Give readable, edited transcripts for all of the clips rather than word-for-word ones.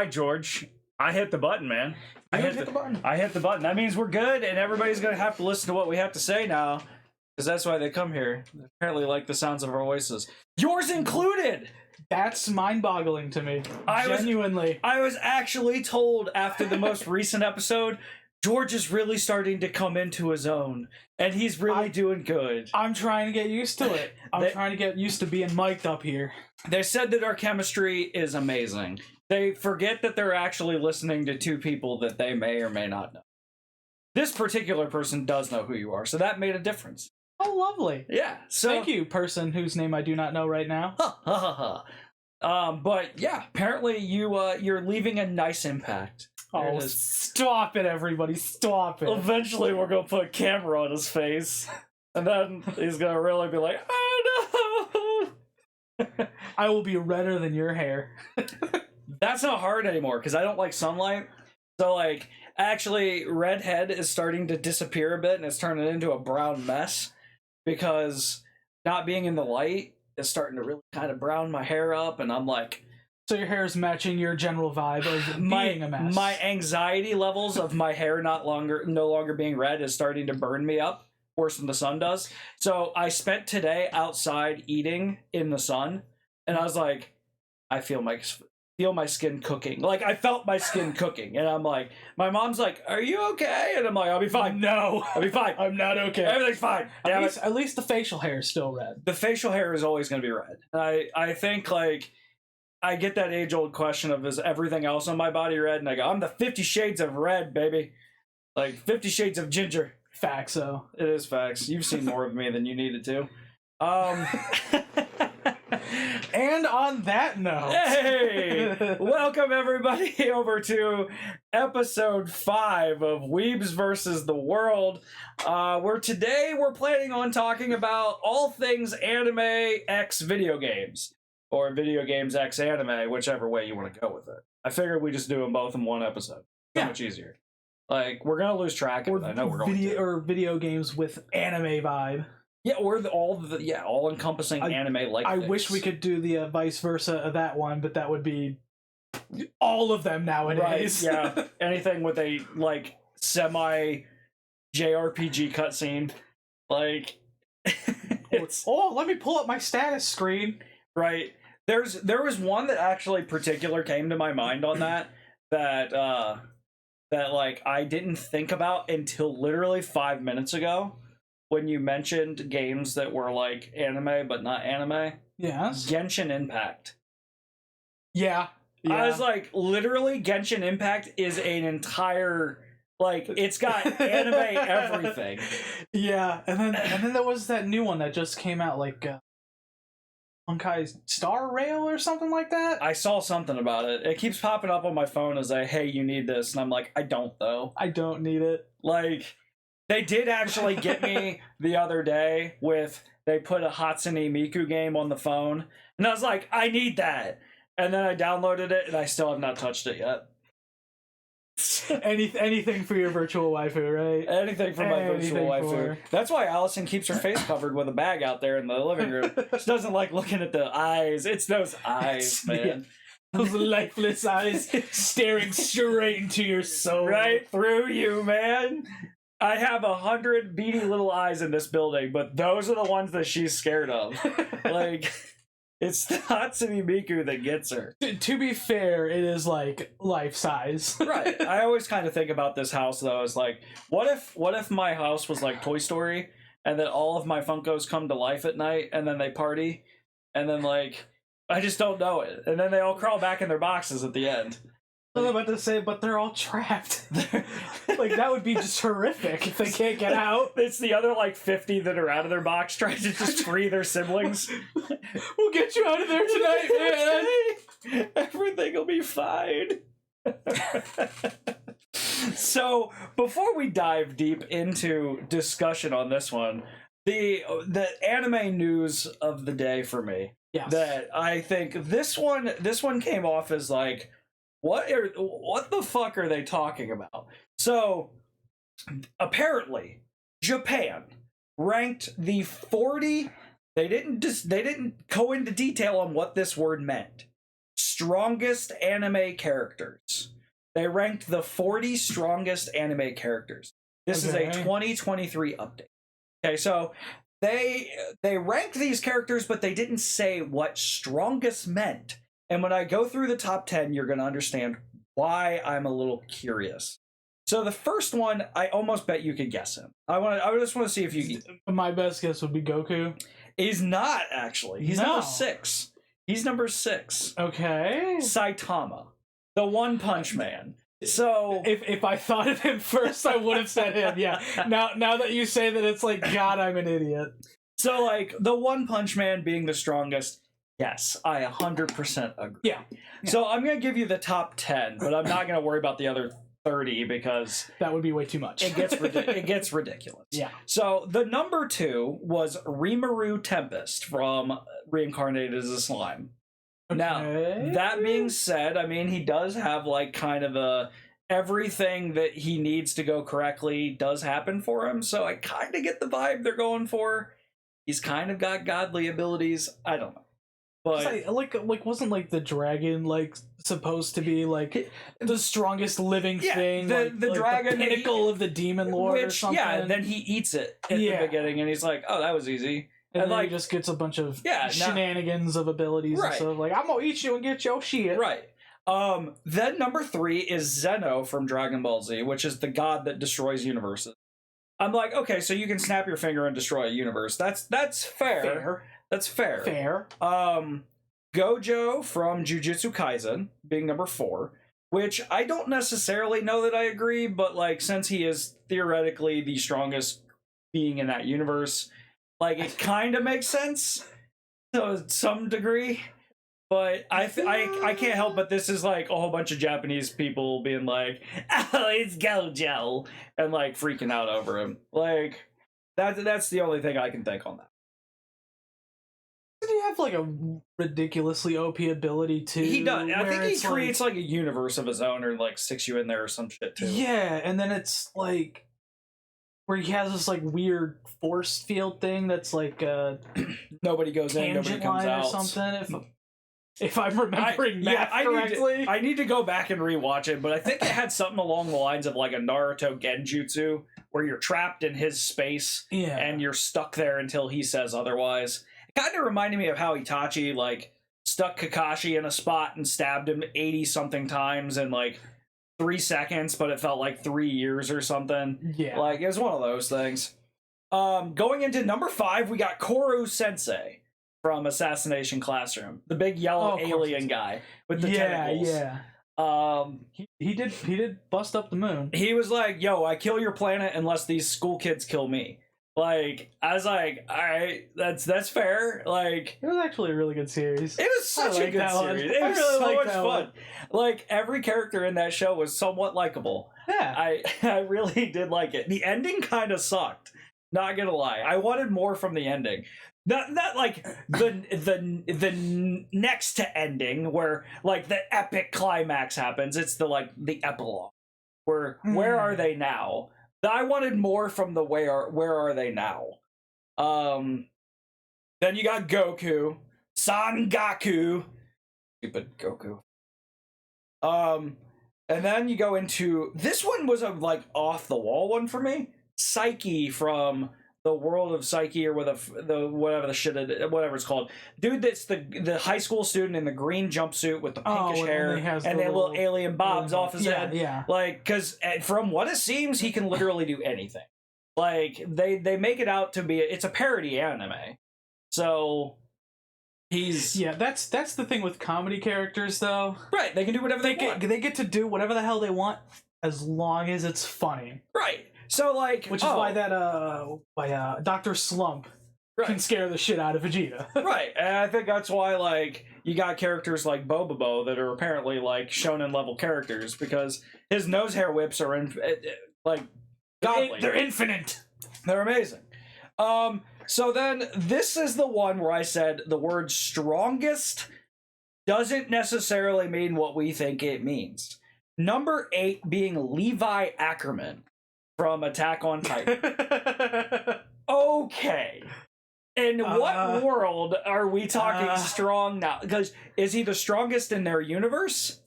George. I hit the button, man. I hit the button. I hit the button. That means we're good, and everybody's going to have to listen to what we have to say now, because that's why they come here. They apparently like the sounds of our voices. Yours included! That's mind-boggling to me. Genuinely. I was actually told after the most recent episode, George is really starting to come into his own, and he's really doing good. I'm trying to get used to it. I'm trying to get used to being mic'd up here. They said that our chemistry is amazing. They forget that they're actually listening to two people that they may or may not know. This particular person does know who you are, so that made a difference. Oh, lovely. Yeah. So thank you, person whose name I do not know right now. But yeah, apparently you're leaving a nice impact. Oh, stop it, everybody. Stop it. Eventually we're going to put a camera on his face, and then he's going to really be like, oh no! I will be redder than your hair. That's not hard anymore, because I don't like sunlight. So, like, actually, redhead is starting to disappear a bit, and it's turning into a brown mess, because not being in the light is starting to really kind of brown my hair up, and I'm like... So your hair is matching your general vibe of being a mess. My anxiety levels of my hair no longer being red is starting to burn me up worse than the sun does. So I spent today outside eating in the sun, and I was like, I feel my skin cooking. Like, I felt my skin cooking, and I'm like, my mom's like, are you okay? And I'm like, I'll be fine. No. I'll be fine. I'm not okay. Everything's fine. At least the facial hair is still red. The facial hair is always going to be red. I think, like, I get that age-old question of, is everything else on my body red? And I go, I'm the 50 shades of red, baby. Like, 50 shades of ginger. Facts, though. It is facts. You've seen more of me than you needed to. And on that note... Hey! Welcome, everybody, over to episode 5 of Weebs versus the World, where today we're planning on talking about all things anime x video games. Or video games x anime, whichever way you want to go with it. I figured we just do them both in one episode. So much easier. Like, we're going to lose track of it. I know we're going to. Or video games with anime vibe. Yeah, or all-encompassing anime-like I things. wish we could do the vice versa of that one, but that would be all of them nowadays. Right, yeah. Anything with a, like, semi-JRPG cutscene. Like, it's... Oh, let me pull up my status screen. Right. There was one that actually particular came to my mind on that like I didn't think about until literally 5 minutes ago when you mentioned games that were like anime but not anime. Yes. Genshin Impact. Yeah. I was like, literally Genshin Impact is an entire, like, it's got anime everything. Yeah, and then there was that new one that just came out, like Monkai's Star Rail or something like that. I saw something about it. It keeps popping up on my phone as hey, you need this, and I'm like, I don't though. I don't need it. Like, they did actually get me the other day with, they put a Hatsune Miku game on the phone, and I was like, I need that. And then I downloaded it, and I still have not touched it yet. Anything for your virtual waifu, right? Anything for my virtual waifu. That's why Allison keeps her face covered with a bag out there in the living room. She doesn't like looking at the eyes. It's those eyes, man. Those lifeless eyes staring straight into your soul. Right through you, man. I have 100 beady little eyes in this building, but those are the ones that she's scared of. Like... It's the Hatsune Miku that gets her. To be fair, it is like life size. Right. I always kind of think about this house though. It's like, what if my house was like Toy Story, and then all of my Funkos come to life at night, and then they party, and then like I just don't know it, and then they all crawl back in their boxes at the end. I was about to say, but they're all trapped. Like, that would be just horrific if they can't get out. It's the other, like, 50 that are out of their box trying to just free their siblings. We'll get you out of there tonight, man. Everything will be fine. So, before we dive deep into discussion on this one, the anime news of the day for me, yes, that I think this one came off as, like, what the fuck are they talking about? So, apparently, Japan ranked the 40. They didn't go into detail on what this word meant, strongest anime characters. They ranked the 40 strongest anime characters. This is a 2023 update. Okay, so they ranked these characters, but they didn't say what strongest meant. And when I go through the top 10, you're going to understand why I'm a little curious. So the first one, I almost bet you could guess him. I just want to see if you. My best guess would be Goku. He's not actually. He's number 6. He's number 6. Okay. Saitama, the One Punch Man. So if I thought of him first, I would have said him. Yeah. Now that you say that, it's like, God, I'm an idiot. So like the One Punch Man being the strongest. Yes, I 100% agree. Yeah. So I'm gonna give you the top 10, but I'm not gonna worry about the other 30 because that would be way too much. It gets ridiculous. Yeah. So the number 2 was Rimuru Tempest from Reincarnated as a Slime. Okay. Now, that being said, I mean, he does have like kind of a everything that he needs to go correctly does happen for him. So I kind of get the vibe they're going for. He's kind of got godly abilities. I don't know. But like wasn't like the dragon like supposed to be like the strongest living thing? The dragon, the pinnacle of the demon lord, or something. Yeah, and then he eats it at the beginning, and he's like, "Oh, that was easy." And then he just gets a bunch of shenanigans of abilities and stuff. Like, I'm gonna eat you and get your shit. Right. Then number 3 is Zeno from Dragon Ball Z, which is the god that destroys universes. I'm like, okay, so you can snap your finger and destroy a universe. That's fair. That's fair. Fair. Gojo from Jujutsu Kaisen being number 4, which I don't necessarily know that I agree, but like since he is theoretically the strongest being in that universe, like it kind of makes sense to some degree. But I can't help but this is like a whole bunch of Japanese people being like, "Oh, it's Gojo," and like freaking out over him. Like that's the only thing I can think on that. Did he have like a ridiculously OP ability too? He does. I think he creates like a universe of his own, or like sticks you in there or some shit too. Yeah, and then it's like where he has this like weird force field thing that's like nobody goes in, nobody comes out or something. If I'm remembering correctly, I need to go back and rewatch it, but I think it had something along the lines of like a Naruto Genjutsu, where you're trapped in his space and you're stuck there until he says otherwise. It kind of reminded me of how Itachi like stuck Kakashi in a spot and stabbed him 80-something times in like 3 seconds, but it felt like 3 years or something. Yeah. Like, it was one of those things. Going into number 5, we got Koru Sensei from Assassination Classroom. The big yellow alien guy with the tentacles. Yeah. He did bust up the moon. He was like, "Yo, I kill your planet unless these school kids kill me." Like, I was like, all right, that's fair. Like, it was actually a really good series. It was such a good series. It was really so much fun. Like, every character in that show was somewhat likable. Yeah. I really did like it. The ending kind of sucked. Not gonna lie. I wanted more from the ending. Not like the next to ending where like the epic climax happens. It's the epilogue. Where are they now? I wanted more from the where are they now? Then you got Goku, Sangaku, stupid Goku. And then you go into this one was a like off the wall one for me. Psyche from the World of Psyche or the whatever it's called. Dude, that's the high school student in the green jumpsuit with the pinkish hair and the little alien bobs off his head. Yeah. Like, because from what it seems, he can literally do anything. Like, they make it out to be it's a parody anime, so he's That's the thing with comedy characters, though. Right, they can do whatever they want. They get to do whatever the hell they want as long as it's funny. Right. So, like... Which is why that, Dr. Slump can scare the shit out of Vegeta. Right, and I think that's why, like, you got characters like Bobobo that are apparently, like, shonen-level characters, because his nose hair whips are, godly. They're infinite! They're amazing. So then, this is the one where I said the word strongest doesn't necessarily mean what we think it means. Number 8 being Levi Ackerman from Attack on Titan. Okay. In what world are we talking strong now? Because is he the strongest in their universe?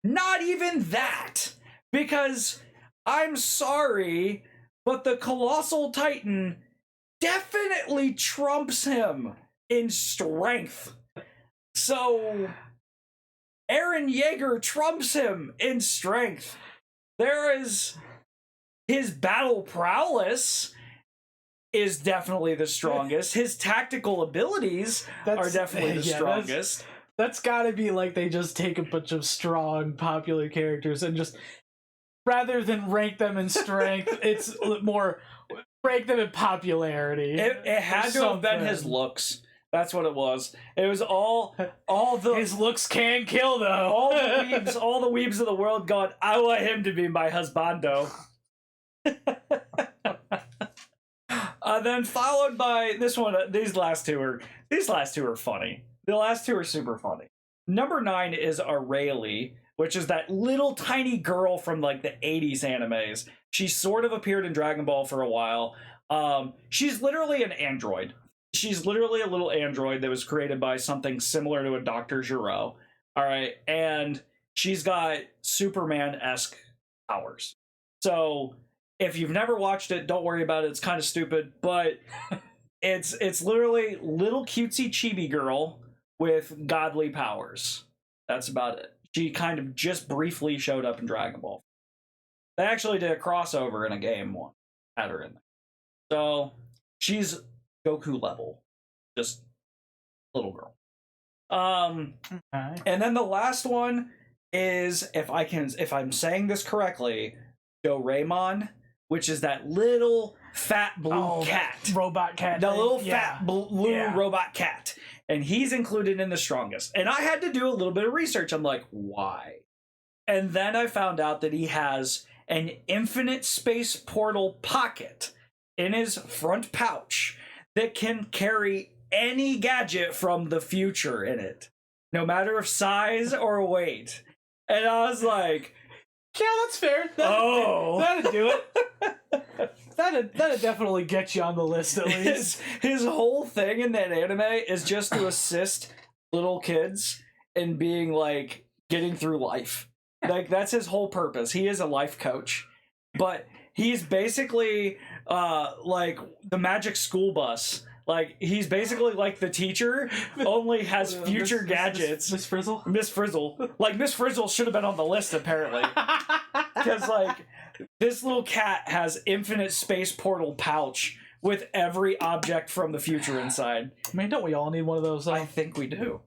Not even that. Because I'm sorry, but the Colossal Titan definitely trumps him in strength. So Eren Yeager trumps him in strength. There is his battle prowess is definitely the strongest. His tactical abilities are definitely the strongest. That's gotta be like they just take a bunch of strong, popular characters and just, rather than rank them in strength, it's more rank them in popularity. It had to have been his looks. That's what it was. It was all the his looks can kill though. all the weebs of the world going, I want him to be my husbando. Then followed by this one. These last two are funny. The last two are super funny. Number 9 is Aurelie, which is that little tiny girl from like the 80s animes. She sort of appeared in Dragon Ball for a while. She's literally an android. She's literally a little android that was created by something similar to a Dr. Gero. All right, and she's got Superman-esque powers. So if you've never watched it, don't worry about it. It's kind of stupid, but it's literally little cutesy chibi girl with godly powers. That's about it. She kind of just briefly showed up in Dragon Ball. They actually did a crossover in a game one. Had her in there. So she's Goku level. Just little girl. Okay. And then the last one is, if I'm saying this correctly, Doraemon, which is that little fat blue cat. Robot cat. The little fat blue robot cat. And he's included in the strongest. And I had to do a little bit of research. I'm like, why? And then I found out that he has an infinite space portal pocket in his front pouch that can carry any gadget from the future in it, no matter if size or weight. And I was like, yeah, that's fair. That'd do it. That'd definitely get you on the list at least. His whole thing in that anime is just to assist little kids in being like getting through life. Like that's his whole purpose. He is a life coach, but he's basically like the magic school bus. Like he's basically like the teacher, only has future gadgets. Miss Frizzle. Miss Frizzle. Like Miss Frizzle should have been on the list apparently, because like this little cat has infinite space portal pouch with every object from the future inside. I mean, don't we all need one of those? I think we do.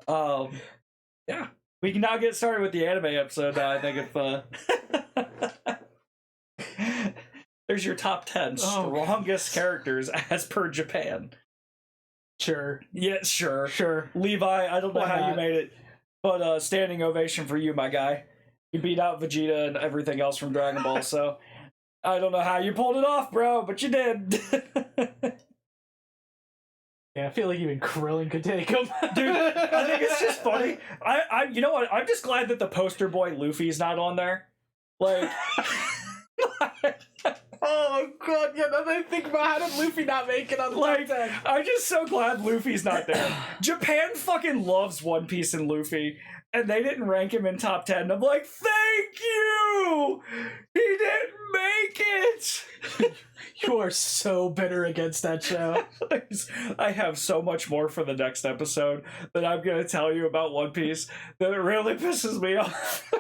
Yeah. We can now get started with the anime episode now, I think, if there's your top 10 strongest characters as per Japan. Sure. Yeah, sure. Sure. Levi, I don't know how you made it, but standing ovation for you, my guy. You beat out Vegeta and everything else from Dragon Ball, so I don't know how you pulled it off, bro, but you did. Yeah, I feel like even Krillin could take him. Dude, I think it's just funny. You know what? I'm just glad that the poster boy Luffy's not on there. Like... Oh god, yeah, now that I think about how did Luffy not make it on the top 10? I'm just so glad Luffy's not there. Japan fucking loves One Piece and Luffy, and they didn't rank him in top 10. I'm like, thank you! He didn't make it! You are so bitter against that show. I have so much more for the next episode that I'm going to tell you about One Piece that it really pisses me off.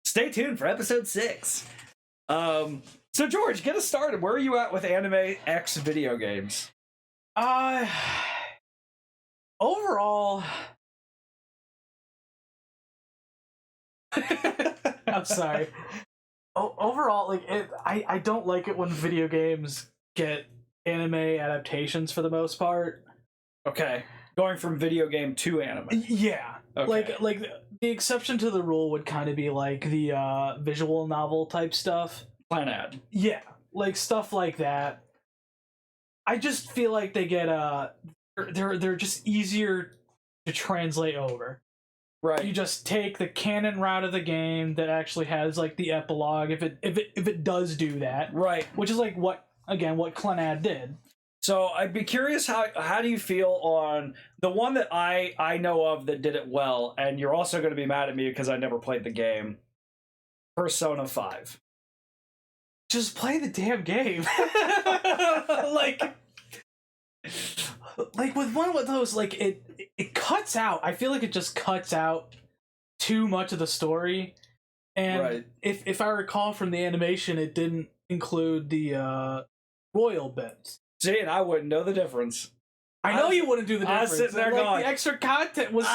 Stay tuned for episode 6. So George, get us started. Where are you at with anime X video games? Overall, I'm sorry. Overall, like I don't like it when video games get anime adaptations for the most part. Okay, going from video game to anime. Yeah, okay. like the exception to the rule would kind of be like the visual novel type stuff. Planad. Yeah, like stuff like that. I just feel like they get they're just easier to translate over. Right. You just take the canon route of the game that actually has like the epilogue if it does do that. Right. Which is like what Clannad did. So I'd be curious, how do you feel on the one that I know of that did it well, and you're also going to be mad at me because I never played the game, Persona 5. Just play the damn game. like with one of those, like it cuts out. I feel like it just cuts out too much of the story. And Right. if I recall from the animation, it didn't include the royal bits. See, and I wouldn't know the difference. I know you wouldn't do the I difference. was sitting there like, going, the extra content was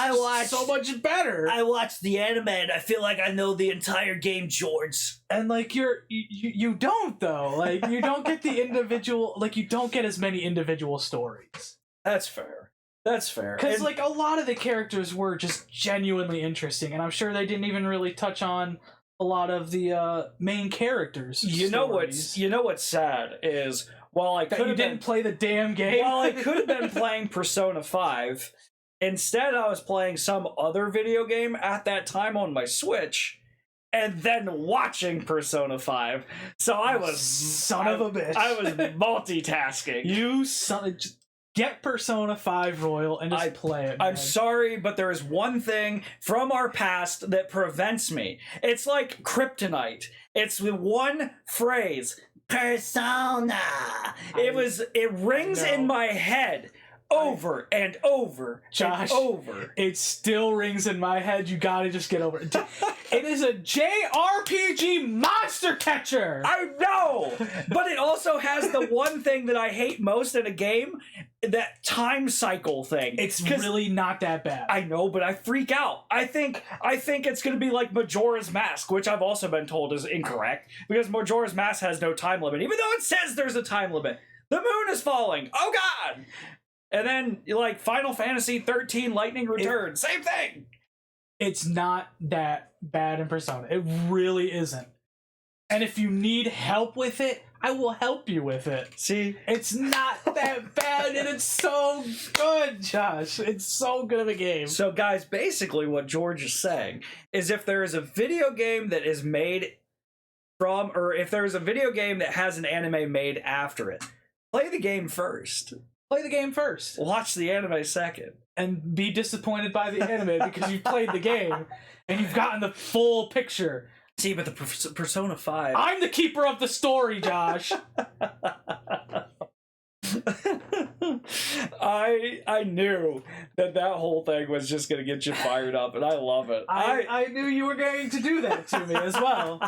so much better. I watched the anime and I feel like I know the entire game, George. And like you don't though. Like you don't get the individual. Like you don't get as many individual stories. That's fair. That's fair. Because like a lot of the characters were just genuinely interesting, and I'm sure they didn't even really touch on a lot of the main characters. You know what's sad is while I could have didn't play the damn game. While I could have been playing Persona 5, instead I was playing some other video game at that time on my Switch, and then watching Persona 5. So I was son of a bitch. I was multitasking. You son. Just get Persona 5 Royal and just play it. Man. I'm sorry, but there is one thing from our past that prevents me. It's like kryptonite. It's the one phrase, Persona. It rings in my head over and over, Josh, and over. It still rings in my head. You gotta just get over it. It is a JRPG monster catcher. I know, but it also has the one thing that I hate most in a game, that time cycle thing. It's really not that bad. I know, but I freak out. I think it's going to be like Majora's Mask, which I've also been told is incorrect, because Majora's Mask has no time limit, even though it says there's a time limit. The moon is falling. Oh God! And then like Final Fantasy 13 Lightning Return, same thing. It's not that bad in Persona. It really isn't. And if you need help with it, I will help you with it. See? It's not that bad, and it's so good, Josh. It's so good of a game. So, guys, basically what George is saying is if there is a video game that is made from, or if there is a video game that has an anime made after it, play the game first. Play the game first. Watch the anime second. And be disappointed by the anime because you've played the game and you've gotten the full picture. See, but the Persona 5... I'm the keeper of the story, Josh! I knew that whole thing was just going to get you fired up, and I love it. I knew you were going to do that to me as well.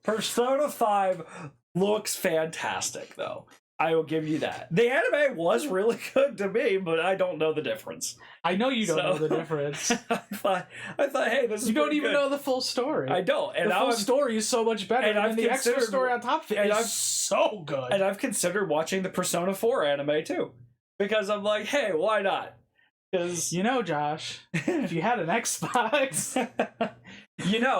Persona 5 looks fantastic, though. I will give you that. The anime was really good to me, but I don't know the difference. I know you don't know the difference. I thought, hey, this is you don't even good. know the full story. I don't. And the full story is so much better, and the extra story on top of it is so good. And I've considered watching the Persona 4 anime, too. Because I'm like, hey, why not? Because you know, Josh, if you had an Xbox,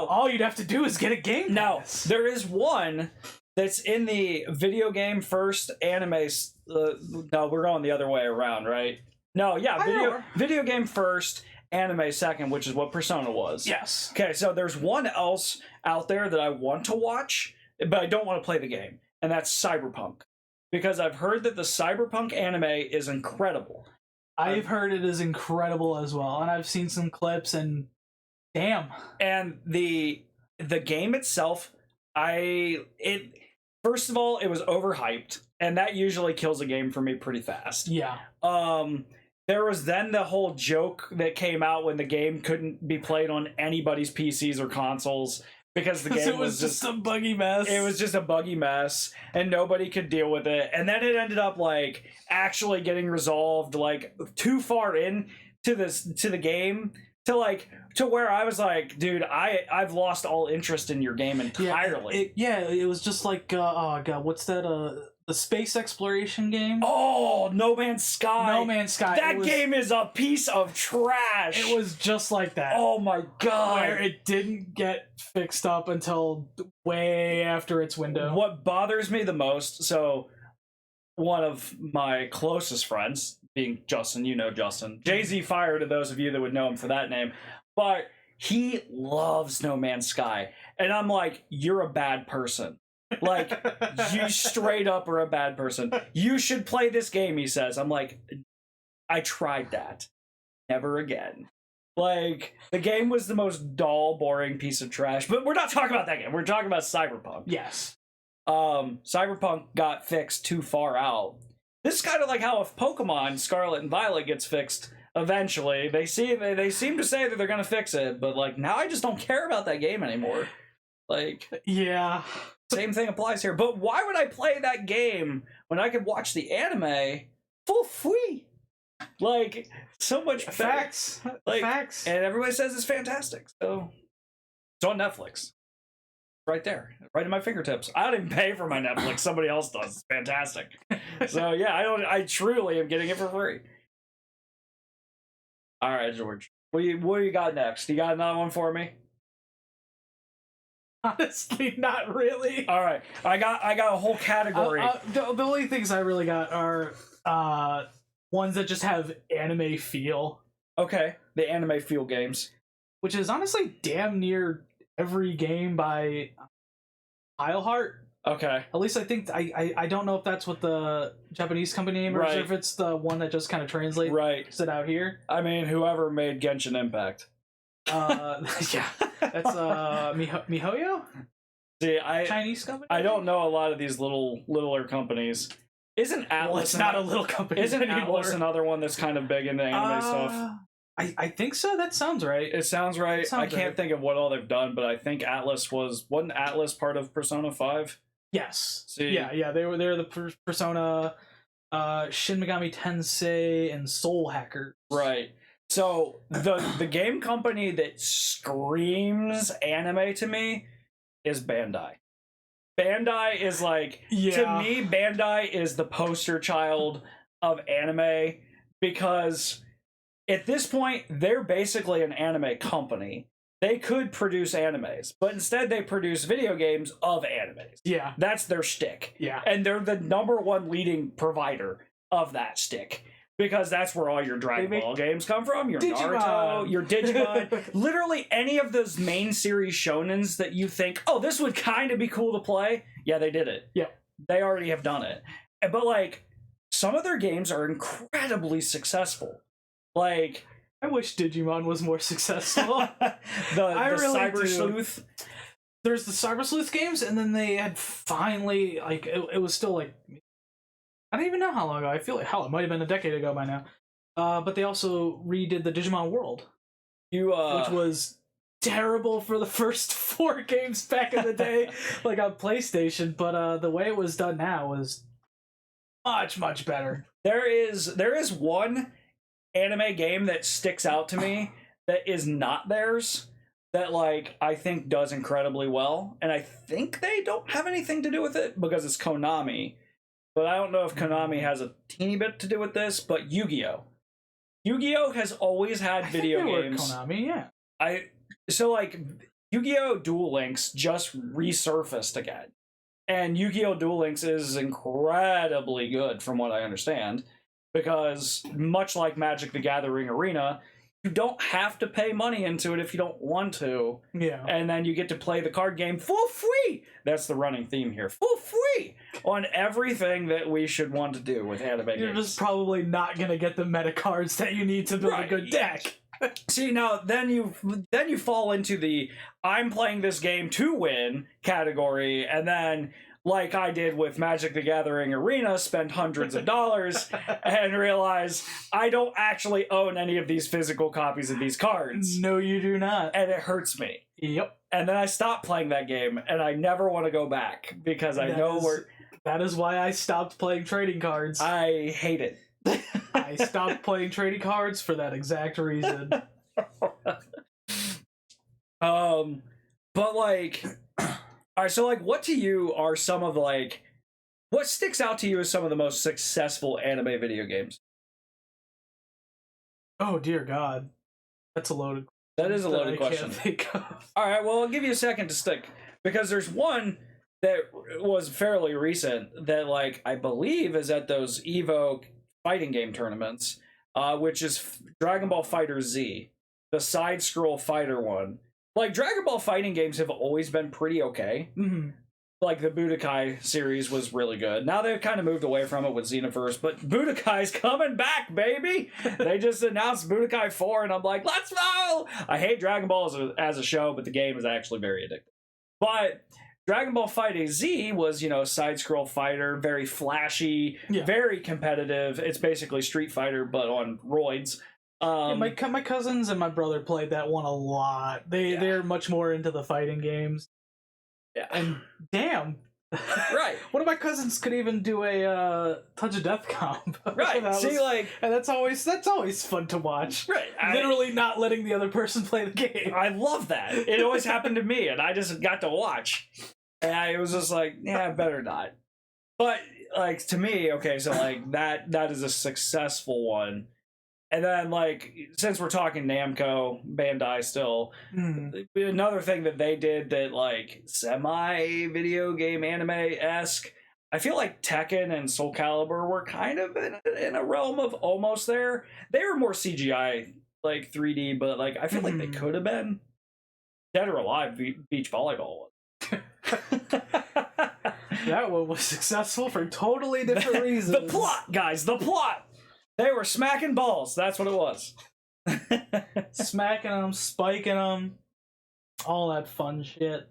all you'd have to do is get a game. Now, there is one that's in the video game first, anime. No, we're going the other way around, right? No, yeah, video game first, anime second, which is what Persona was. Yes. Okay, so there's one else out there that I want to watch, but I don't want to play the game, and that's Cyberpunk. Because I've heard that the Cyberpunk anime is incredible. I've heard it is incredible as well, and I've seen some clips, and damn. And the game itself, first of all, it was overhyped, and that usually kills a game for me pretty fast. Yeah. There was then the whole joke that came out when the game couldn't be played on anybody's PCs or consoles because the game was just a buggy mess. It was just a buggy mess, and nobody could deal with it. And then it ended up like actually getting resolved like too far in to the game to where I was like, dude, I've lost all interest in your game entirely. It was just like oh god, what's that the space exploration game? Oh, No Man's Sky. No Man's Sky. That game is a piece of trash. It was just like that. Oh my god. Where it didn't get fixed up until way after its window. What bothers me the most, so one of my closest friends, being Justin, you know Justin. Jay-Z Fire to those of you that would know him for that name. But he loves No Man's Sky. And I'm like, you're a bad person. Like, you straight up are a bad person. You should play this game, he says. I'm like, I tried that. Never again. Like, the game was the most dull, boring piece of trash. But we're not talking about that game. We're talking about Cyberpunk. Yes. Cyberpunk got fixed too far out. This is kind of like how if Pokemon Scarlet and Violet gets fixed eventually, they seem to say that they're gonna fix it, but like now I just don't care about that game anymore. Like, yeah, same thing applies here. But why would I play that game when I could watch the anime for free? Like, so much better. Facts. Like, Facts. and everybody says it's fantastic. So it's on Netflix. Right there, right at my fingertips. I don't even pay for my Netflix. Somebody else does. It's fantastic. So yeah, I truly am getting it for free. All right, George. What do you got next? You got another one for me? Honestly, not really. All right, I got a whole category. The only things I really got are ones that just have anime feel. Okay, the anime feel games, which is honestly damn near every game by Heart. Okay. At least I think I don't know if that's what the Japanese company name is, right. or if it's the one that just kind of translates it out here. I mean, whoever made Genshin Impact. Yeah, that's MiHoYo. See, Chinese company. I don't know a lot of these littler companies. Isn't Atlas? Well, it's not a little company. Isn't anymore. Atlas another one that's kind of big into anime stuff? I think so. That sounds right. It sounds right. I can't think of what all they've done, but I think wasn't Atlas part of Persona 5? Yes. See? Yeah. They're the Persona, Shin Megami Tensei, and Soul Hacker. Right. So the game company that screams anime to me is Bandai. Bandai is like, to me, Bandai is the poster child of anime, because at this point, they're basically an anime company. They could produce animes, but instead they produce video games of animes. Yeah. That's their shtick. Yeah. And they're the #1 leading provider of that shtick, because that's where all your Dragon Ball games come from, your Digimon. Naruto, your Digimon. Literally any of those main series shonens that you think, oh, this would kind of be cool to play. Yeah, they did it. Yeah. They already have done it. But like, some of their games are incredibly successful. Like, I wish Digimon was more successful. the really Cyber do. Sleuth. There's the Cyber Sleuth games, and then they had finally, like, it was still like, I don't even know how long ago. I feel like hell, it might have been a decade ago by now. But they also redid the Digimon World, which was terrible for the first 4 games back in the day, like on PlayStation. But the way it was done now was much better. There is one anime game that sticks out to me that is not theirs, that like I think does incredibly well, and I think they don't have anything to do with it because it's Konami, but I don't know if Konami has a teeny bit to do with this. But Yu-Gi-Oh! Yu-Gi-Oh! Has always had video games. Konami, yeah. So like Yu-Gi-Oh! Duel Links just resurfaced again, and Yu-Gi-Oh! Duel Links is incredibly good from what I understand, because much like Magic the Gathering Arena, you don't have to pay money into it if you don't want to. Yeah. And then you get to play the card game for free. That's the running theme here. For free on everything that we should want to do with anime games. You're just probably not going to get the meta cards that you need to build a good deck. See, now then you fall into the I'm playing this game to win category, and then like I did with Magic the Gathering Arena, spend hundreds of dollars and realize I don't actually own any of these physical copies of these cards. No, you do not. And it hurts me. Yep. And then I stopped playing that game, and I never want to go back, because that is why I stopped playing trading cards. I hate it. I stopped playing trading cards for that exact reason. But like, all right, so like, what to you are some of like, what sticks out to you as some of the most successful anime video games? Oh dear God, that's a loaded. That is a loaded question. Can't think of. All right, well, I'll give you a second to stick, because there's one that was fairly recent that like I believe is at those Evo fighting game tournaments, which is Dragon Ball Fighter Z, the side scroll fighter one. Like, Dragon Ball fighting games have always been pretty okay. Mm-hmm. like the Budokai series was really good. Now they've kind of moved away from it with Xenoverse, but Budokai's coming back, baby. They just announced Budokai 4, and I'm like, let's go! I hate Dragon Ball as a show, but the game is actually very addictive. But Dragon Ball Fighting Z was, side-scroll fighter, very flashy, very competitive. It's basically Street Fighter, but on roids. My cousins and my brother played that one a lot. They're much more into the fighting games. Yeah. And damn. Right. One of my cousins could even do a touch of death comp. Right. And that's always fun to watch. Right. Literally not letting the other person play the game. I love that. It always happened to me, and I just got to watch. And I was just like, yeah, better not. But like to me, okay, so like that is a successful one. And then, like, since we're talking Namco, Bandai still, another thing that they did that, like, semi-video game anime-esque, I feel like Tekken and Soul Calibur were kind of in a realm of almost there. They were more CGI, like, 3D, but, like, I feel like they could have been. Dead or Alive, Beach Volleyball was. That one was successful for totally different reasons. The plot, guys, the plot! They were smacking balls. That's what it was. Smacking them, spiking them, all that fun shit.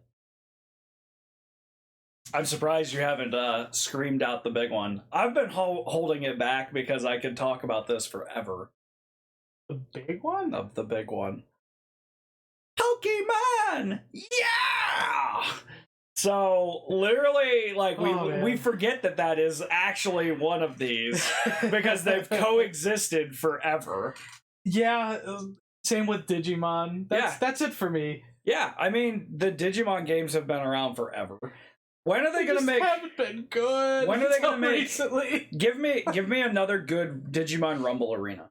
I'm surprised you haven't screamed out the big one. I've been holding it back because I could talk about this forever. The big one? Of the big one. Pokemon! Yeah! So, literally, like, we forget that is actually one of these because they've coexisted forever. Yeah, same with Digimon. That's it for me. Yeah, I mean, the Digimon games have been around forever. When are they going to make... haven't been good. When are they going to make... recently? Give me another good Digimon Rumble Arena.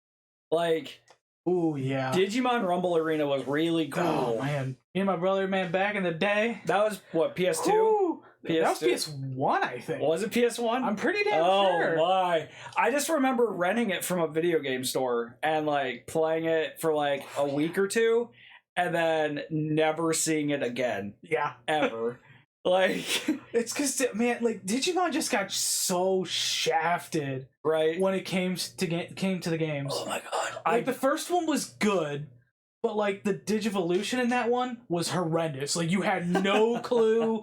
Like... Ooh, yeah. Digimon Rumble Arena was really cool. Oh, man. Me and my brother, man, back in the day. That was, what, PS2? Ooh, PS2? that was PS1, I think. Was it PS1? I'm pretty damn sure. Oh, my. I just remember renting it from a video game store and, like, playing it for, like, a week or two and then never seeing it again. Yeah. Ever. Like... It's because, man, like, Digimon just got so shafted. Right. When it came to the games. Oh, my God. Like, the first one was good, but, like, the Digivolution in that one was horrendous. Like, you had no clue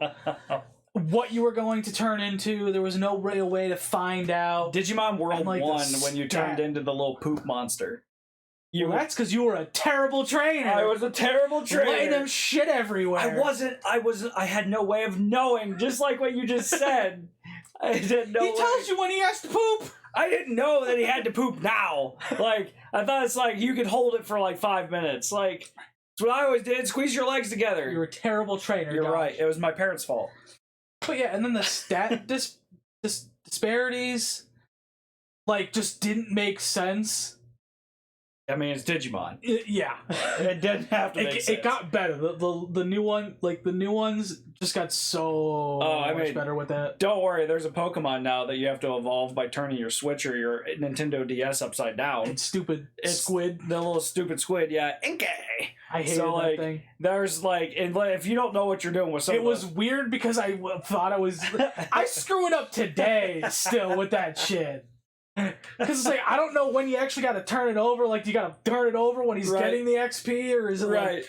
what you were going to turn into. There was no real way to find out. Digimon World and, like, 1, when you turned into the little poop monster. Well, that's because you were a terrible trainer. I was a terrible trainer. Laying them shit everywhere. I had no way of knowing, just like what you just said. I didn't know. He tells you when he has to poop. I didn't know that he had to poop now. Like, I thought it's like you could hold it for like 5 minutes. Like, that's what I always did. Squeeze your legs together. You're a terrible trainer. You're Josh. right. It was my parents' fault. But yeah, and then the stat disparities, like, just didn't make sense. I mean, it's Digimon. Yeah. It didn't have to make sense. It got better. The new one, like, the new ones just got so much better with that. Don't worry, there's a Pokemon now that you have to evolve by turning your Switch or your Nintendo DS upside down. It's squid. The little stupid squid, yeah. Inkay! I hated that thing. There's, like, if you don't know what you're doing with something... It was weird because I thought I was... I screw it up today still with that shit. Because it's like, I don't know when you actually got to turn it over. Like, do you got to turn it over when he's getting the XP? Or is it like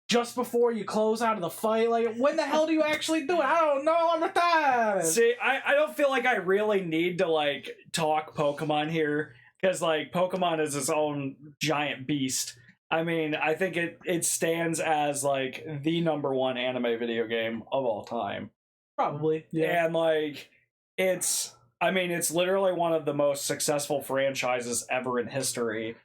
just before you close out of the fight? Like, when the hell do you actually do it? I don't know. I'm retarded. See, I don't feel like I really need to, like, talk Pokemon here. Because, like, Pokemon is its own giant beast. I mean, I think it stands as, like, the #1 anime video game of all time. Probably, yeah. And, like, it's literally one of the most successful franchises ever in history.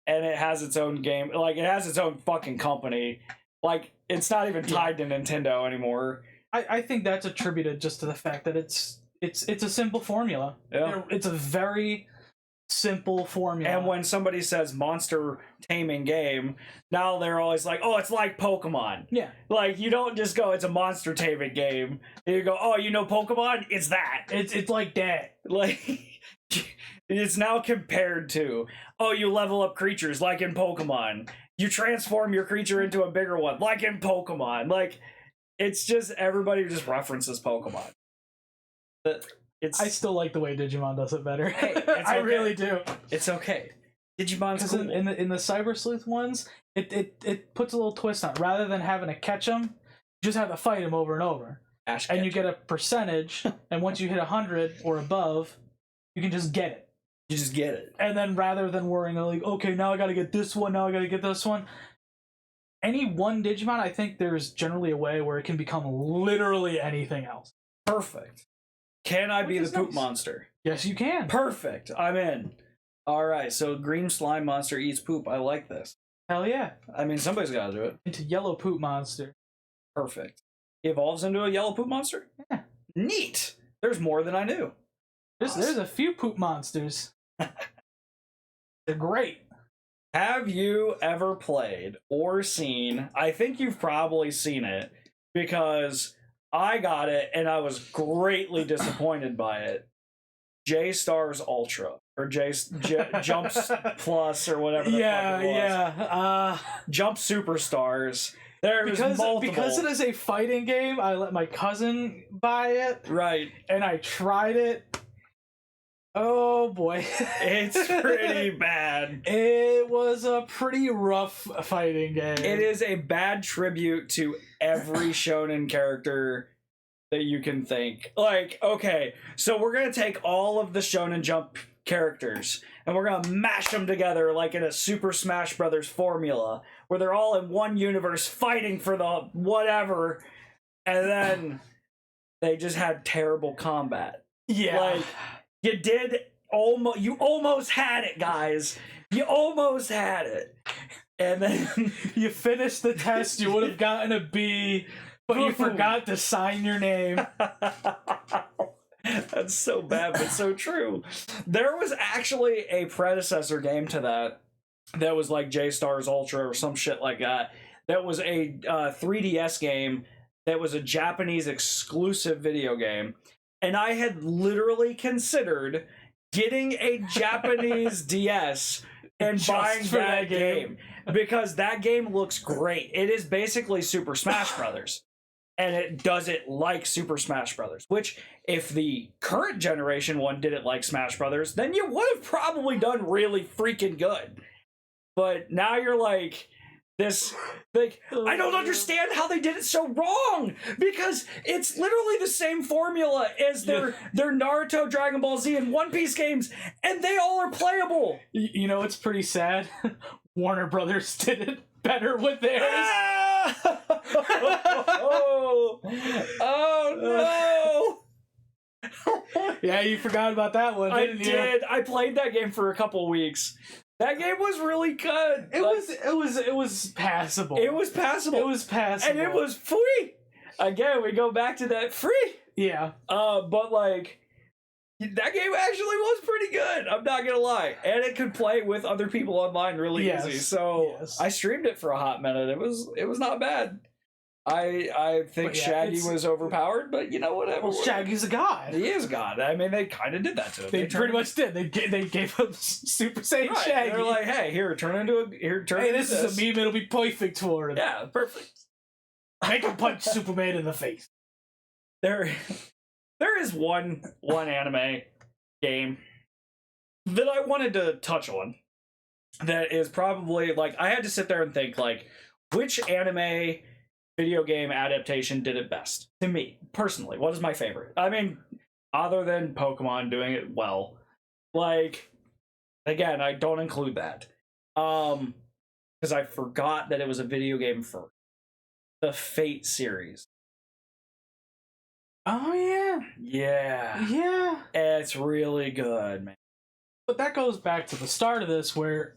And it has its own game. Like, it has its own fucking company. Like, it's not even tied to Nintendo anymore. I think that's attributed just to the fact that it's a simple formula. Yeah. It's a very simple formula. And when somebody says monster taming game, now they're always like, oh, it's like Pokemon. Yeah. Like, you don't just go, it's a monster taming game. You go, oh, you know Pokemon? It's that. It's like that. Like, it's now compared to, oh, you level up creatures like in Pokemon. You transform your creature into a bigger one like in Pokemon. Like, It's just everybody just references Pokemon. I still like the way Digimon does it better. Hey, it's I okay. really do. It's okay. Digimon's cool. In the Cyber Sleuth ones, it puts a little twist on it. Rather than having to catch them, you just have to fight them over and over. And you get a percentage, and once you hit 100 or above, you can just get it. You just get it. And then rather than worrying, like, okay, now I gotta get this one, now I gotta get this one. Any one Digimon, I think there's generally a way where it can become literally anything else. Perfect. Can I be the poop monster? Yes, you can. Perfect. I'm in. All right, so green slime monster eats poop. I like this. Hell yeah. I mean, somebody's got to do it. Into yellow poop monster. Perfect. He evolves into a yellow poop monster? Yeah. Neat. There's more than I knew. There's a few poop monsters. They're great. Have you ever played or seen, I think you've probably seen it, because I got it and I was greatly disappointed by it, J-Stars Ultra. Or Jumps Plus or whatever the fuck it was. Yeah. Jump Superstars. There's multiple. Because it is a fighting game, I let my cousin buy it. Right. And I tried it. Oh boy. It's pretty bad. It was a pretty rough fighting game. It is a bad tribute to every shonen character that you can think. Like, okay, so we're going to take all of the Shonen Jump characters and we're going to mash them together like in a Super Smash Brothers formula where they're all in one universe fighting for the whatever, and then they just had terrible combat. Yeah. Like, you almost had it, guys. You almost had it. And then you finished the test, you would have gotten a B, but you forgot to sign your name. That's so bad, but so true. There was actually a predecessor game to that was like J-Stars Ultra or some shit like that. That was a 3DS game that was a Japanese exclusive video game. And I had literally considered getting a Japanese DS and buying that game. Because that game looks great. It is basically Super Smash Brothers. And it does it like Super Smash Brothers. Which, if the current generation one did it like Smash Brothers, then you would have probably done really freaking good. But now you're like, I don't understand how they did it so wrong, because it's literally the same formula as their Naruto, Dragon Ball Z, and One Piece games, and they all are playable. You know, it's pretty sad. Warner Brothers did it better with theirs. Oh no! Yeah, you forgot about that one, didn't you? I did. I played that game for a couple weeks. That game was really good. It was passable. It was passable. It was passable. And it was free. Again, we go back to that free. Yeah. But like, that game actually was pretty good. I'm not gonna lie, and it could play with other people online really easy. So I streamed it for a hot minute. It was not bad. I think Shaggy was overpowered, but you know, whatever. Well, Shaggy's a god. He is a god. I mean, they kind of did that to him. They pretty much did. They gave him Super Saiyan Shaggy. They're like, hey, turn into this is a meme. It'll be perfect for him. Yeah, perfect. Make him punch Superman in the face. There is one anime game that I wanted to touch on that is probably, like, I had to sit there and think, like, which anime video game adaptation did it best? To me, personally, what is my favorite? I mean, other than Pokemon doing it well. Like, again, I don't include that. Because I forgot that it was a video game first. The Fate series. Oh, yeah. Yeah. Yeah. It's really good, man. But that goes back to the start of this, where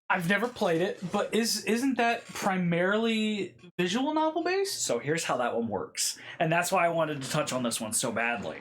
I've never played it, but isn't that primarily visual novel based? So here's how that one works. And that's why I wanted to touch on this one so badly.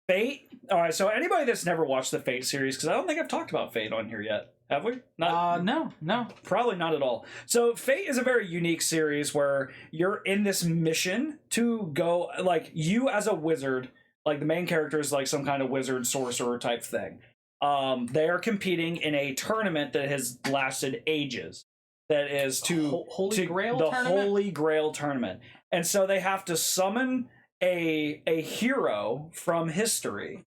Fate. Alright, so anybody that's never watched the Fate series, because I don't think I've talked about Fate on here yet. Have we? No. Probably not at all. So Fate is a very unique series where you're in this mission to go, like, you as a wizard, like the main character is like some kind of wizard sorcerer type thing. They are competing in a tournament that has lasted ages. that is Holy Grail the tournament? Holy Grail tournament. And so they have to summon a hero from history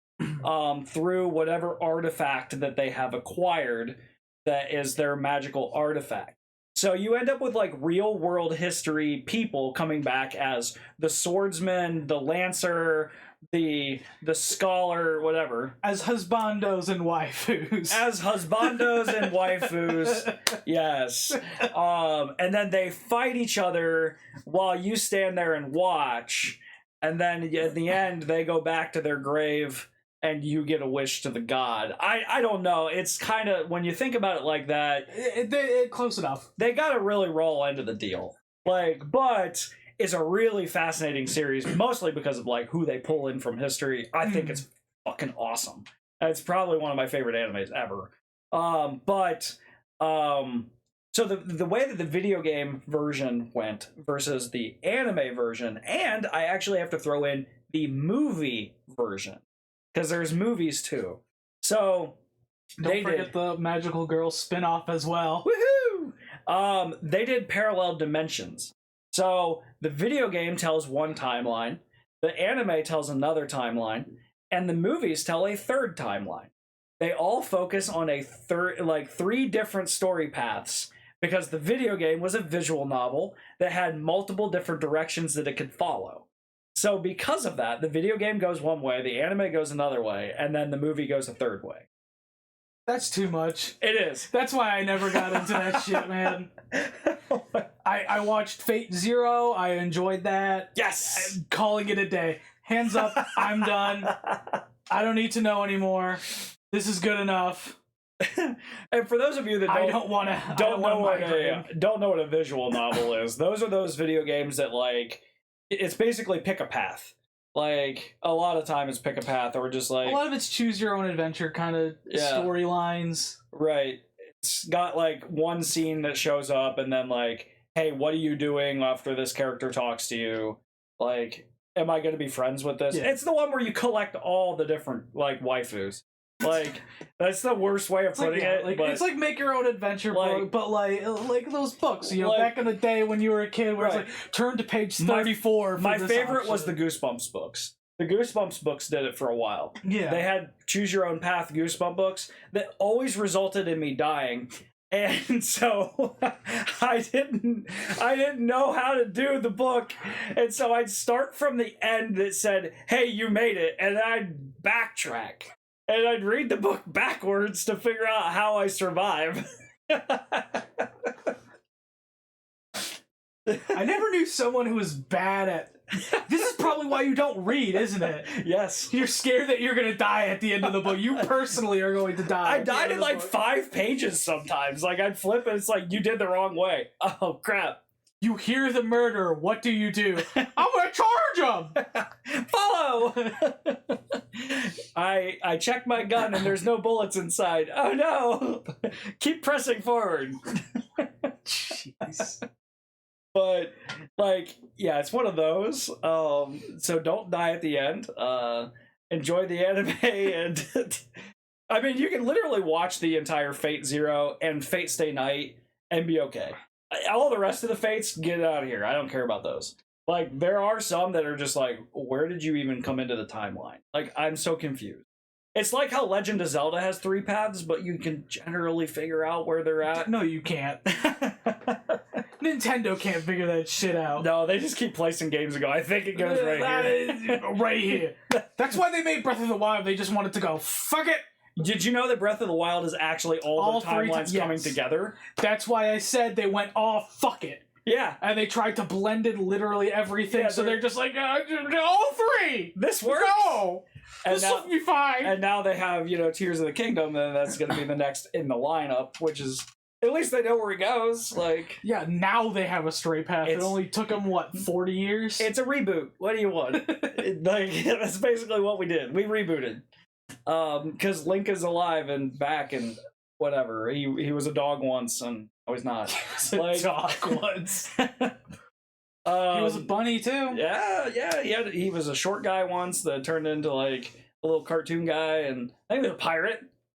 through whatever artifact that they have acquired that is their magical artifact. So you end up with like real world history people coming back as the swordsman, the lancer, the scholar, whatever. As husbandos and waifus. As husbandos and waifus, yes. And then they fight each other while you stand there and watch. And then at the end, they go back to their grave and you get a wish to the god. I don't know. It's kind of, when you think about it like that, close enough. They got to really roll into the deal. Like, but it's a really fascinating series, mostly because of like who they pull in from history. I think it's fucking awesome. It's probably one of my favorite animes ever. So the way that the video game version went versus the anime version, and I actually have to throw in the movie version, because there's movies too. So don't forget the Magical Girl spin-off as well. Woohoo! They did parallel dimensions. So the video game tells one timeline, the anime tells another timeline, and the movies tell a third timeline. They all focus on three different story paths, because the video game was a visual novel that had multiple different directions that it could follow. So because of that, the video game goes one way, the anime goes another way, and then the movie goes a third way. That's too much. It is. That's why I never got into that shit, man. I watched Fate Zero. I enjoyed that. Yes! I'm calling it a day. Hands up. I'm done. I don't need to know anymore. This is good enough. And for those of you that don't know what a visual novel is, those are those video games that, like, it's basically pick a path. Like, a lot of time it's pick a path, or just like... A lot of it's choose your own adventure kind of storylines. Right. It's got, like, one scene that shows up, and then, like, hey, what are you doing after this character talks to you? Like, am I going to be friends with this? Yeah. It's the one where you collect all the different, like, waifus. Like, that's the worst way of putting it. Like, but it's like make your own adventure book, but like those books, you know, like, back in the day when you were a kid, where it's like, turn to page 34. My favorite was the Goosebumps books. The Goosebumps books did it for a while. Yeah. They had choose your own path Goosebump books that always resulted in me dying. And so I didn't know how to do the book. And so I'd start from the end that said, hey, you made it. And then I'd backtrack. And I'd read the book backwards to figure out how I survive. I never knew someone who was bad at... This is probably why you don't read, isn't it? Yes. You're scared that you're going to die at the end of the book. You personally are going to die. I died in like 5 pages sometimes. Like, I'd flip and it's like, you did the wrong way. Oh, crap. You hear the murder. What do? I'm going to charge him! Follow! I check my gun and there's no bullets inside. Oh, no! Keep pressing forward. Jeez. But, like, yeah, it's one of those. So don't die at the end. Enjoy the anime, and I mean, you can literally watch the entire Fate Zero and Fate Stay Night and be okay. All the rest of the Fates, get out of here. I don't care about those. Like, there are some that are just like, where did you even come into the timeline? Like, I'm so confused. It's like how Legend of Zelda has 3 paths, but you can generally figure out where they're at. No, you can't. Nintendo can't figure that shit out. No, they just keep placing games and go, I think it goes right here. Right here. That's why they made Breath of the Wild. They just wanted to go, fuck it! Did you know that Breath of the Wild is actually all the timelines coming together? That's why I said they went, oh, fuck it. Yeah. And they tried to blend in literally everything, so they're just like, all 3! This works! Go! This will be fine! And now they have, Tears of the Kingdom, and that's going to be the next in the lineup, which is... At least they know where he goes. Like, yeah, now they have a straight path. It only took them, 40 years? It's a reboot. What do you want? That's basically what we did. We rebooted. Because Link is alive and back and whatever. He was a dog once, and oh, he's not. He was a dog once. He was a bunny too. Yeah. He was a short guy once that turned into like a little cartoon guy, and I think he was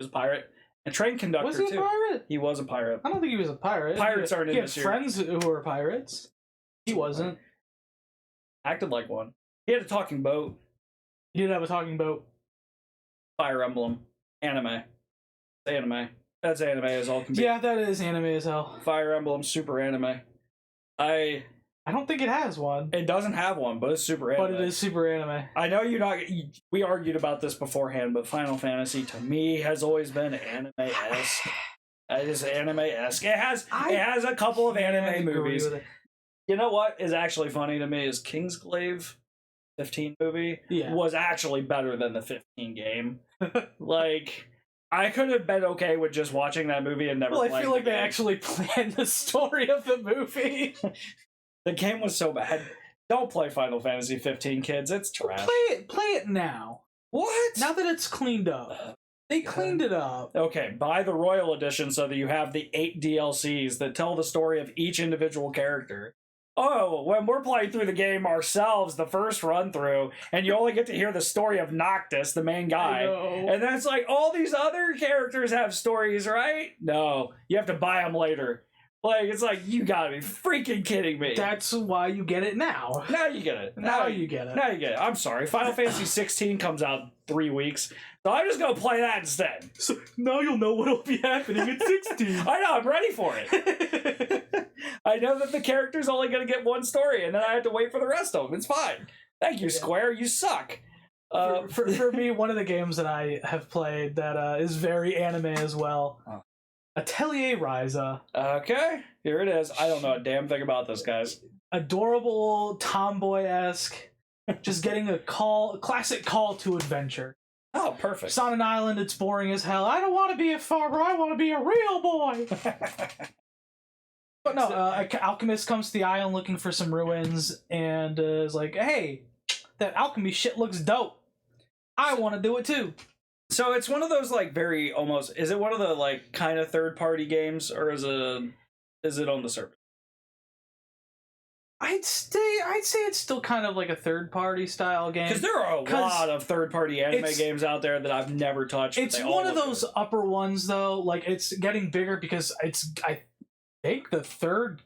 a pirate. A train conductor, Was he a too. pirate? He was a pirate. I don't think he was a pirate. Pirates aren't in He had this year. friends who were pirates. He wasn't. Acted like one. He had a talking boat. He did have a talking boat. Fire Emblem. Anime. Anime. That's anime as all can be. Yeah, that is anime as hell. Fire Emblem, super anime. I don't think it has one. It doesn't have one, but it's super anime. But it is super anime. I know we argued about this beforehand, but Final Fantasy to me has always been anime-esque. It is anime-esque. It has a couple of anime movies. You know what is actually funny to me is Kingsglaive 15 movie was actually better than the 15 game. Like, I could have been okay with just watching that movie and never playing I feel like the they game. actually planned the story of the movie. The game was so bad. Don't play Final Fantasy 15, kids. It's trash. Play it now. What? Now that it's cleaned up. They cleaned it up. Okay, buy the Royal Edition so that you have the 8 DLCs that tell the story of each individual character. Oh, when we're playing through the game ourselves, the first run through, and you only get to hear the story of Noctis, the main guy. And then it's like, all these other characters have stories, right? No, you have to buy them later. Like, it's like, you gotta be freaking kidding me. That's why you get it now. Now you get it. Now you get it. Now you get it. I'm sorry. Final Fantasy 16 comes out 3 weeks, so I'm just gonna play that instead. So now you'll know what'll be happening at 16. I know, I'm ready for it. I know that the character's only gonna get one story, and then I have to wait for the rest of them. It's fine. Thank you, Square. You suck. For me, one of the games that I have played that is very anime as well. Atelier Ryza. Okay, here it is. I don't know a damn thing about this, guys. Adorable, tomboy-esque. Just getting a classic call to adventure. Oh, perfect. It's on an island, it's boring as hell. I don't want to be a farmer, I want to be a real boy! But no, alchemist comes to the island looking for some ruins, and is like, hey, that alchemy shit looks dope. I want to do it too. So it's one of those, like, very almost... Is it one of the, like, kind of third-party games, or is it on the server? I'd say it's still kind of like a third-party style game. Because there are a lot of third-party anime games out there that I've never touched. It's one of those upper ones, though. Like, it's getting bigger because I think the third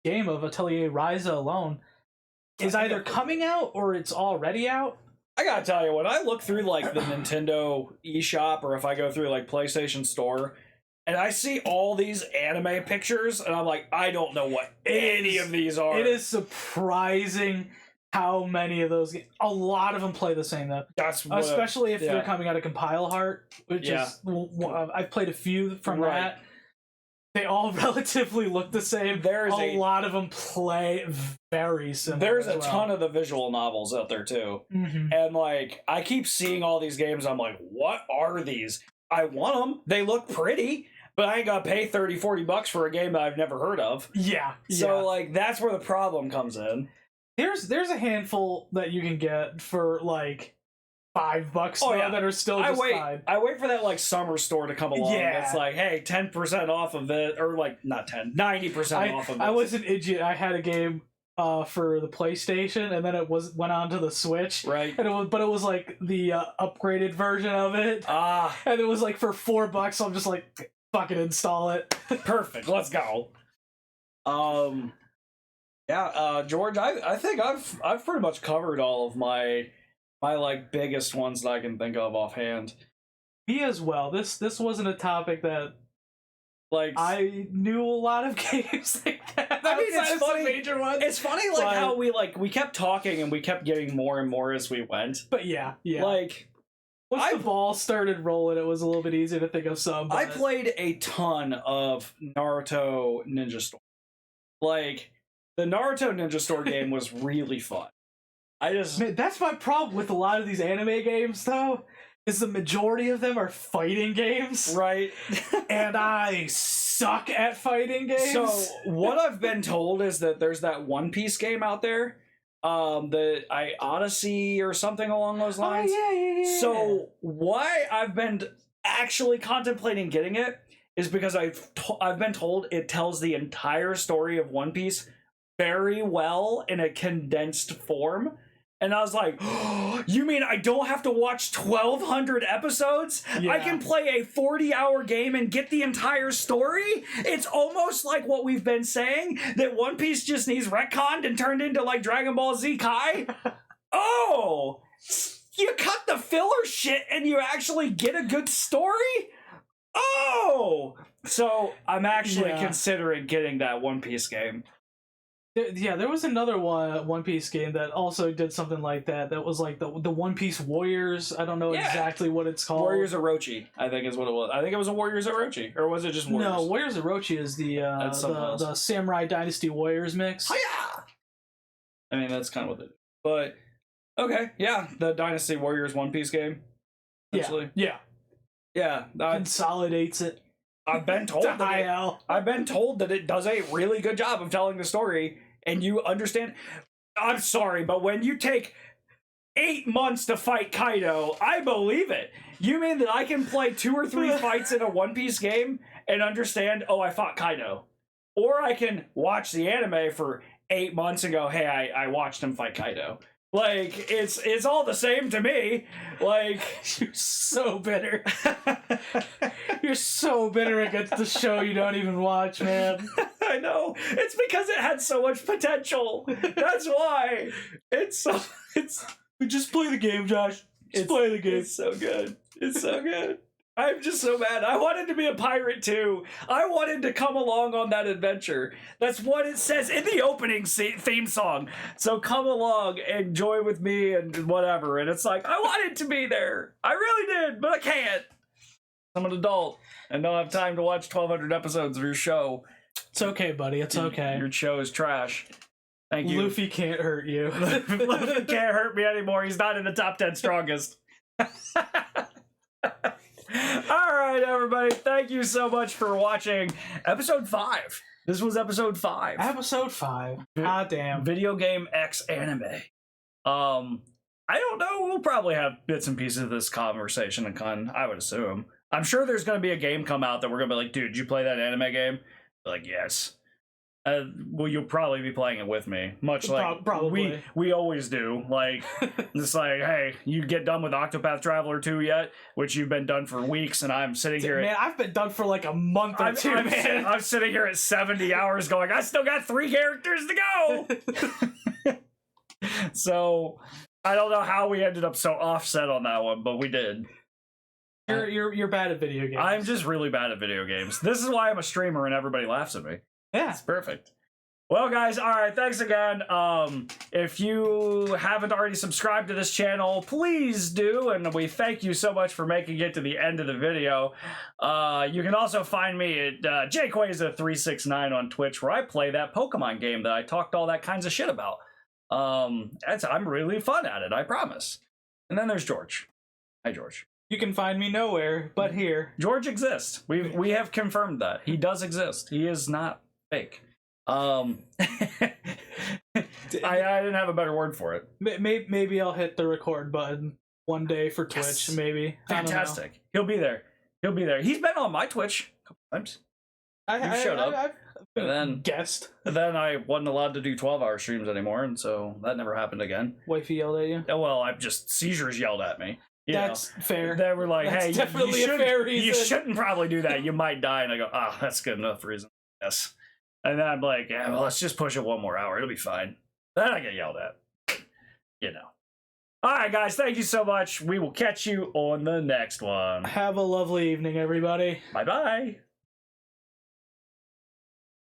game of Atelier Ryza alone is either coming out or it's already out. I gotta tell you, when I look through, like, the Nintendo eShop, or if I go through, like, PlayStation Store, and I see all these anime pictures, and I'm like, I don't know what any of these are. It is surprising how many of those... A lot of them play the same, though. Especially if they're coming out of Compile Heart, which is... I've played a few from that. They all relatively look the same. There's a lot of them play very similar. There's a ton of the visual novels out there, too. Mm-hmm. And, like, I keep seeing all these games, I'm like, what are these? I want them. They look pretty. But I ain't gonna pay $30-$40 for a game that I've never heard of. Yeah. So, like, that's where the problem comes in. There's a handful that you can get for, like, $5 that are still just fine. I wait for that, like, summer store to come along. Yeah. It's like, hey, 10% off of it. Or, like, not 10, 90% off of it. I was an idiot. I had a game for the PlayStation, and then it went on to the Switch. Right. And it was like, the upgraded version of it. And it was, like, for $4, so I'm just like... Fucking install it. Perfect. Let's go. George, I think I've pretty much covered all of my like biggest ones that I can think of offhand. Me as well. This wasn't a topic that like I knew a lot of games like that. I mean, it's funny. Major ones. It's funny, like how we kept talking and we kept getting more and more as we went. But yeah. Like. Once the ball started rolling, it was a little bit easier to think of some. I played a ton of Naruto Ninja Storm. Like, the Naruto Ninja Storm game was really fun. Man, that's my problem with a lot of these anime games, though, is the majority of them are fighting games. Right. And I suck at fighting games. So, what I've been told is that there's that One Piece game out there. The Odyssey or something along those lines. Oh, yeah. So why I've been actually contemplating getting it is because I've been told it tells the entire story of One Piece very well in a condensed form. And I was like, oh, you mean I don't have to watch 1,200 episodes? Yeah. I can play a 40-hour game and get the entire story? It's almost like what we've been saying, that One Piece just needs retconned and turned into like Dragon Ball Z Kai. Oh! You cut the filler shit and you actually get a good story? Oh! So I'm actually considering getting that One Piece game. Yeah, there was another One Piece game that also did something like that. That was like the One Piece Warriors. I don't know exactly what it's called. Warriors Orochi, I think is what it was. I think it was a Warriors Orochi, or was it just Warriors? No, Warriors Orochi is the Samurai Dynasty Warriors mix. Hi-ya! I mean, that's kind of what it is. But okay, yeah, the Dynasty Warriors One Piece game. Essentially. Yeah. Consolidates it. I've been told that it does a really good job of telling the story, and you understand. I'm sorry, but when you take 8 months to fight Kaido, I believe it. You mean that I can play 2 or 3 fights in a One Piece game and understand, oh, I fought Kaido? Or I can watch the anime for 8 months and go, hey, I watched him fight Kaido. Like, it's all the same to me. Like, you're so bitter. You're so bitter against the show you don't even watch, man. I know. It's because it had so much potential. That's why. Just play the game, Josh. Play the game. It's so good. It's so good. I'm just so mad. I wanted to be a pirate too. I wanted to come along on that adventure. That's what it says in the opening theme song. So come along and join with me and whatever. And it's like, I wanted to be there. I really did, but I can't. I'm an adult and don't have time to watch 1,200 episodes of your show. It's okay, buddy. It's okay. Your show is trash. Thank you. Luffy can't hurt you. Luffy can't hurt me anymore. He's not in the top 10 strongest. All right, everybody. Thank you so much for watching episode 5. This was episode 5. Episode 5. God damn. Video game X anime. I don't know. We'll probably have bits and pieces of this conversation and I would assume. I'm sure there's going to be a game come out that we're going to be like, dude, did you play that anime game? Be like, yes. Well, you'll probably be playing it with me, much like probably. we always do. Like, it's like, hey, you get done with Octopath Traveler 2 yet? Which you've been done for weeks, and I'm sitting here. Man, I've been done for like a month or two, man. I'm sitting here at 70 hours going, I still got 3 characters to go! So, I don't know how we ended up so offset on that one, but we did. You're bad at video games. I'm just really bad at video games. This is why I'm a streamer and everybody laughs at me. Yeah. It's perfect. Well, guys, all right, thanks again. If you haven't already subscribed to this channel, please do, and we thank you so much for making it to the end of the video. You can also find me at jquaza369 on Twitch, where I play that Pokemon game that I talked all that kinds of shit about. I'm really fun at it, I promise. And then there's George. Hi, George. You can find me nowhere but here. George exists. We have confirmed that. He does exist. He is not fake. I didn't have a better word for it. Maybe I'll hit the record button one day for Twitch. Yes. Maybe. Fantastic. He'll be there. He's been on my Twitch a couple times. You showed up. I've and then guessed. And then I wasn't allowed to do 12-hour streams anymore, and so that never happened again. Wifey yelled at you? Well, I've just seizures yelled at me. That's fair. They were like, that's hey, definitely a fair reason. You shouldn't probably do that. You might die. And I go, that's good enough reason. Yes. And then I'm like, yeah, well, let's just push it 1 more hour. It'll be fine. Then I get yelled at. You know. All right, guys. Thank you so much. We will catch you on the next one. Have a lovely evening, everybody. Bye-bye.